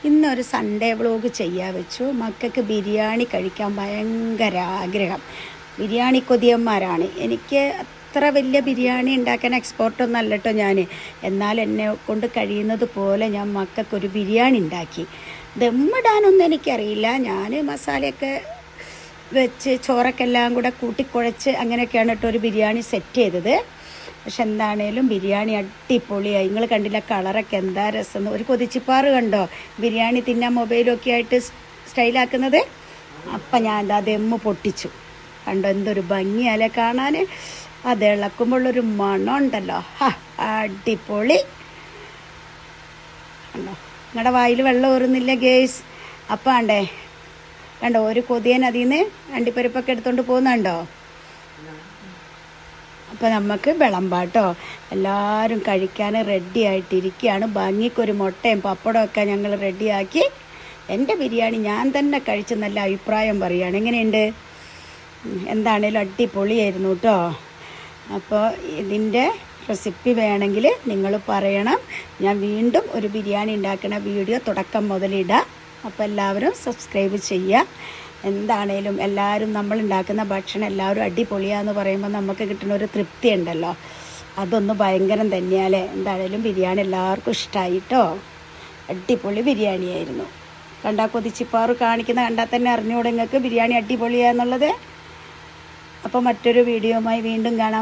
ഇന്നൊരു Sunday vlog ചെയ്യാൻ വെച്ചു. മക്കൾക്ക് ബിരിയാണി കഴിക്കാൻ ഭയങ്കര ആഗ്രഹം. ബിരിയാണി കൊതിയന്മാരാണ്. എനിക്ക് അത്ര വലിയ ബിരിയാണി ഉണ്ടാക്കാൻ എക്സ്പേർട്ടൊന്നും അല്ല കേട്ടോ ഞാൻ. എന്നാൽ എന്നെ കൊണ്ട് കഴിയുന്നത് പോലെ ഞാൻ മക്കൾക്കൊരു ബിരിയാണി ഉണ്ടാക്കി. ദമ്മിടാനൊന്നും എനിക്കറിയില്ല. ഞാൻ മസാലയൊക്കെ വെച്ച് ചോറൊക്കെ എല്ലാം കൂടെ കൂട്ടിക്കുഴച്ച് അങ്ങനെയൊക്കെയാണ് കേട്ടോ ഒരു ബിരിയാണി സെറ്റ് ചെയ്തത്. പക്ഷെ എന്താണേലും ബിരിയാണി അടിപൊളിയായി. നിങ്ങൾ കണ്ടില്ല കളറൊക്കെ എന്താ രസം. ഒരു കൊതിച്ചിപ്പാറ് കണ്ടോ ബിരിയാണി തിന്നാൻ മൊബൈലൊക്കെ ആയിട്ട് സ്റ്റൈലാക്കുന്നത്. അപ്പം ഞാൻ എന്താ ദമ്മ് പൊട്ടിച്ചു. കണ്ടോ എന്തൊരു ഭംഗിയല്ലേ കാണാൻ. അത് ഇളക്കുമ്പോഴൊരു മണം ഉണ്ടല്ലോ, അടിപൊളി. കണ്ടോ നിങ്ങളുടെ വായിൽ വെള്ളം ഊറുന്നില്ല ഗേസ്. അപ്പം ആണ്ടേ കണ്ടോ ഒരു കൊതിയൻ അതിൽ നിന്ന് അണ്ടിപ്പരിപ്പൊക്കെ എടുത്തുകൊണ്ട് പോകുന്നുണ്ടോ. അപ്പോൾ നമുക്ക് വിളമ്പാട്ടോ. എല്ലാവരും കഴിക്കാൻ റെഡി ആയിട്ടിരിക്കുകയാണ്. ഭംഗിക്കൊരു മുട്ടയും പപ്പടമൊക്കെ ഞങ്ങൾ റെഡിയാക്കി. എൻ്റെ ബിരിയാണി ഞാൻ തന്നെ കഴിച്ച് നല്ല അഭിപ്രായം പറയുകയാണ്. എങ്ങനെയുണ്ട്? എന്താണേലും അടിപൊളിയായിരുന്നു കേട്ടോ. അപ്പോൾ ഇതിൻ്റെ റെസിപ്പി വേണമെങ്കിൽ നിങ്ങൾ പറയണം. ഞാൻ വീണ്ടും ഒരു ബിരിയാണി ഉണ്ടാക്കുന്ന വീഡിയോ തുടക്കം മുതലിടാം. അപ്പോൾ എല്ലാവരും സബ്സ്ക്രൈബ് ചെയ്യുക. എന്താണേലും എല്ലാവരും നമ്മൾ ഉണ്ടാക്കുന്ന ഭക്ഷണം എല്ലാവരും അടിപൊളിയാന്ന് പറയുമ്പോൾ നമുക്ക് കിട്ടുന്ന ഒരു തൃപ്തി ഉണ്ടല്ലോ, അതൊന്ന് ഭയങ്കരം തന്നെയാലേ. എന്താണേലും ബിരിയാണി എല്ലാവർക്കും ഇഷ്ടമായി കേട്ടോ. അടിപൊളി ബിരിയാണിയായിരുന്നു. കണ്ടാൽ കൊതിച്ചിപ്പാറ് കാണിക്കുന്ന കണ്ടാൽ തന്നെ അറിഞ്ഞുകൂടെ നിങ്ങൾക്ക് ബിരിയാണി അടിപൊളിയാന്നുള്ളത്. അപ്പോൾ മറ്റൊരു വീഡിയോയുമായി വീണ്ടും കാണാം.